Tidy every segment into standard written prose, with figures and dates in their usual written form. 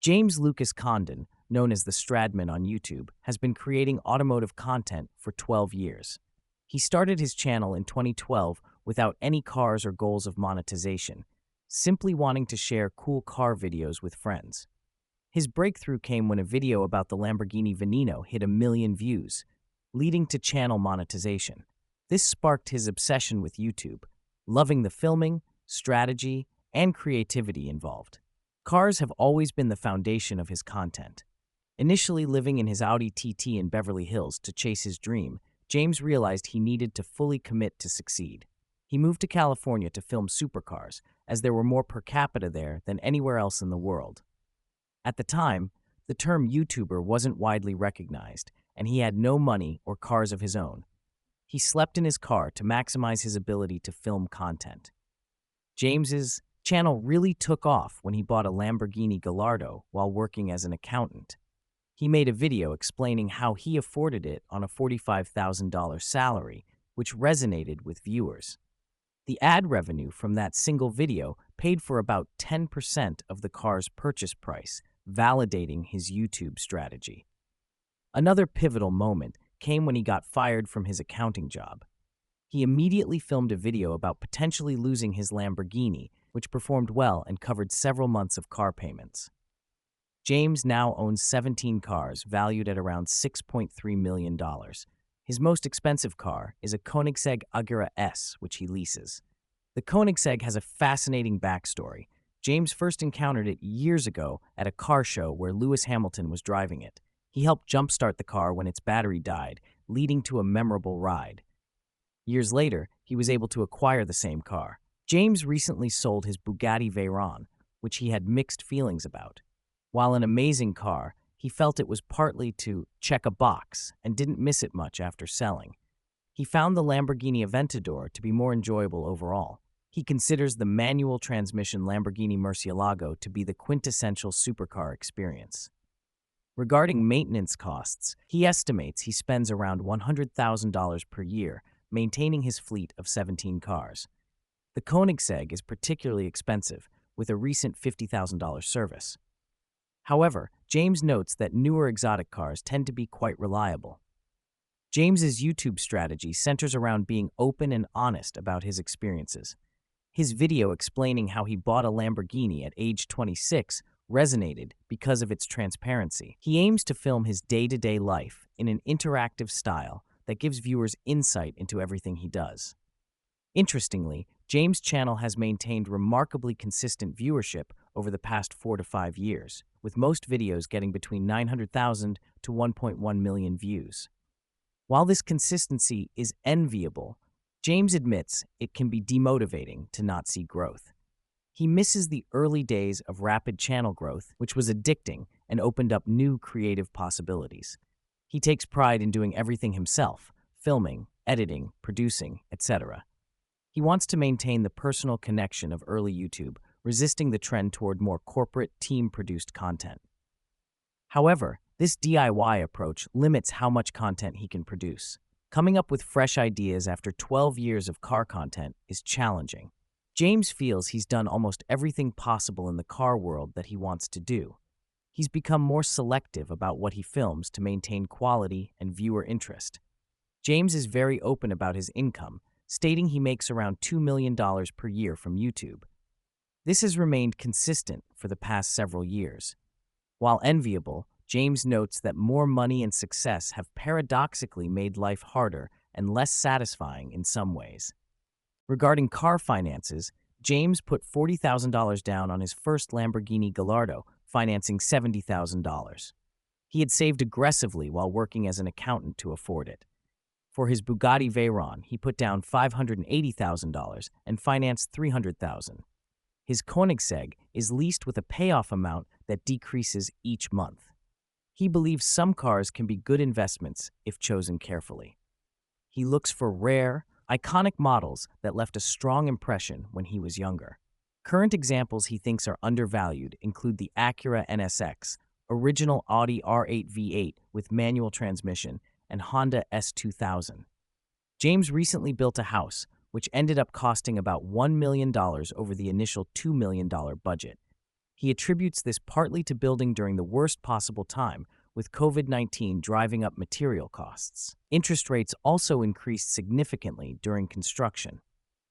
James Lucas Condon, known as TheStradman on YouTube, has been creating automotive content for 12 years. He started his channel in 2012 without any cars or goals of monetization, simply wanting to share cool car videos with friends. His breakthrough came when a video about the Lamborghini Veneno hit 1 million views, leading to channel monetization. This sparked his obsession with YouTube, loving the filming, strategy, and creativity involved. Cars have always been the foundation of his content. Initially living in his Audi TT in Beverly Hills to chase his dream, James realized he needed to fully commit to succeed. He moved to California to film supercars, as there were more per capita there than anywhere else in the world. At the time, the term YouTuber wasn't widely recognized, and he had no money or cars of his own. He slept in his car to maximize his ability to film content. James's channel really took off when he bought a Lamborghini Gallardo while working as an accountant. He made a video explaining how he afforded it on a $45,000 salary, which resonated with viewers. The ad revenue from that single video paid for about 10% of the car's purchase price, validating his YouTube strategy. Another pivotal moment came when he got fired from his accounting job. He immediately filmed a video about potentially losing his Lamborghini, which performed well and covered several months of car payments. James now owns 17 cars valued at around $6.3 million. His most expensive car is a Koenigsegg Agera S, which he leases. The Koenigsegg has a fascinating backstory. James first encountered it years ago at a car show where Lewis Hamilton was driving it. He helped jumpstart the car when its battery died, leading to a memorable ride. Years later, he was able to acquire the same car. James recently sold his Bugatti Veyron, which he had mixed feelings about. While an amazing car, he felt it was partly to check a box and didn't miss it much after selling. He found the Lamborghini Aventador to be more enjoyable overall. He considers the manual transmission Lamborghini Murcielago to be the quintessential supercar experience. Regarding maintenance costs, he estimates he spends around $100,000 per year maintaining his fleet of 17 cars. The Koenigsegg is particularly expensive, with a recent $50,000 service. However, James notes that newer exotic cars tend to be quite reliable. James's YouTube strategy centers around being open and honest about his experiences. His video explaining how he bought a Lamborghini at age 26 resonated because of its transparency. He aims to film his day-to-day life in an interactive style that gives viewers insight into everything he does. Interestingly, James' channel has maintained remarkably consistent viewership over the past 4 to 5 years, with most videos getting between 900,000 to 1.1 million views. While this consistency is enviable, James admits it can be demotivating to not see growth. He misses the early days of rapid channel growth, which was addicting and opened up new creative possibilities. He takes pride in doing everything himself, filming, editing, producing, etc. He wants to maintain the personal connection of early YouTube, resisting the trend toward more corporate, team-produced content. However, this DIY approach limits how much content he can produce. Coming up with fresh ideas after 12 years of car content is challenging. James feels he's done almost everything possible in the car world that he wants to do. He's become more selective about what he films to maintain quality and viewer interest. James is very open about his income, stating he makes around $2 million per year from YouTube. This has remained consistent for the past several years. While enviable, James notes that more money and success have paradoxically made life harder and less satisfying in some ways. Regarding car finances, James put $40,000 down on his first Lamborghini Gallardo, financing $70,000. He had saved aggressively while working as an accountant to afford it. For his Bugatti Veyron, he put down $580,000 and financed $300,000. His Koenigsegg is leased with a payoff amount that decreases each month. He believes some cars can be good investments if chosen carefully. He looks for rare, iconic models that left a strong impression when he was younger. Current examples he thinks are undervalued include the Acura NSX, original Audi R8 V8 with manual transmission, and Honda S2000. James recently built a house, which ended up costing about $1 million over the initial $2 million budget. He attributes this partly to building during the worst possible time, with COVID-19 driving up material costs. Interest rates also increased significantly during construction.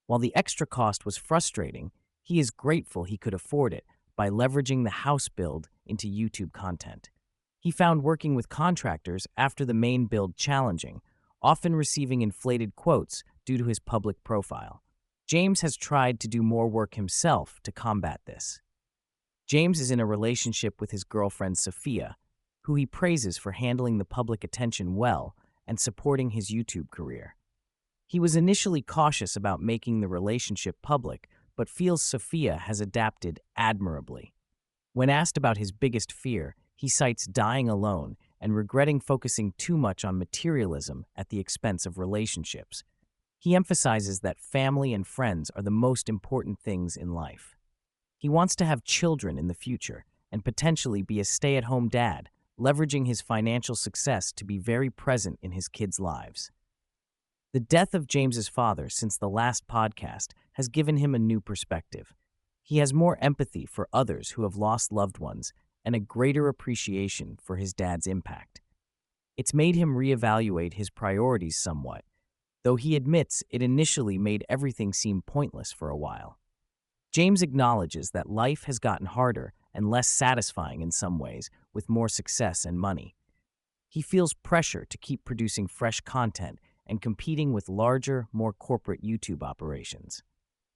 While the extra cost was frustrating, he is grateful he could afford it by leveraging the house build into YouTube content. He found working with contractors after the main build challenging, often receiving inflated quotes due to his public profile. James has tried to do more work himself to combat this. James is in a relationship with his girlfriend Sophia, who he praises for handling the public attention well and supporting his YouTube career. He was initially cautious about making the relationship public, but feels Sophia has adapted admirably. When asked about his biggest fear, he cites dying alone and regretting focusing too much on materialism at the expense of relationships. He emphasizes that family and friends are the most important things in life. He wants to have children in the future and potentially be a stay-at-home dad, leveraging his financial success to be very present in his kids' lives. The death of James's father since the last podcast has given him a new perspective. He has more empathy for others who have lost loved ones and a greater appreciation for his dad's impact. It's made him reevaluate his priorities somewhat, though he admits it initially made everything seem pointless for a while. James acknowledges that life has gotten harder and less satisfying in some ways with more success and money. He feels pressure to keep producing fresh content and competing with larger, more corporate YouTube operations.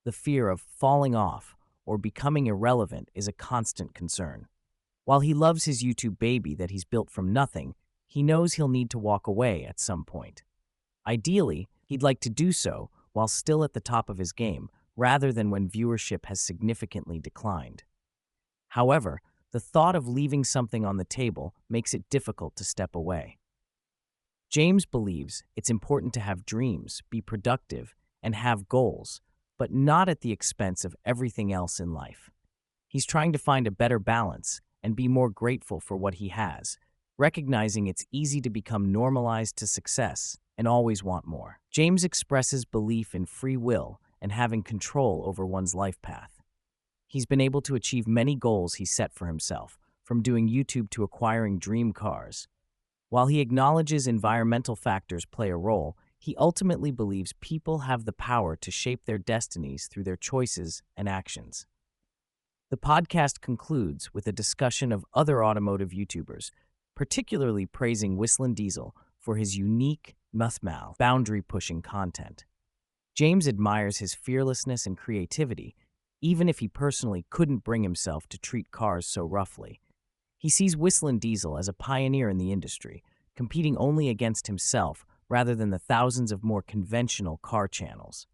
The fear of falling off or becoming irrelevant is a constant concern. While he loves his YouTube baby that he's built from nothing, he knows he'll need to walk away at some point. Ideally, he'd like to do so while still at the top of his game, rather than when viewership has significantly declined. However, the thought of leaving something on the table makes it difficult to step away. James believes it's important to have dreams, be productive, and have goals, but not at the expense of everything else in life. He's trying to find a better balance and be more grateful for what he has, recognizing it's easy to become normalized to success and always want more. James expresses belief in free will and having control over one's life path. He's been able to achieve many goals he set for himself, from doing YouTube to acquiring dream cars. While he acknowledges environmental factors play a role, he ultimately believes people have the power to shape their destinies through their choices and actions. The podcast concludes with a discussion of other automotive YouTubers, particularly praising Whistlin' Diesel for his unique, boundary-pushing content. James admires his fearlessness and creativity, even if he personally couldn't bring himself to treat cars so roughly. He sees Whistlin' Diesel as a pioneer in the industry, competing only against himself rather than the thousands of more conventional car channels.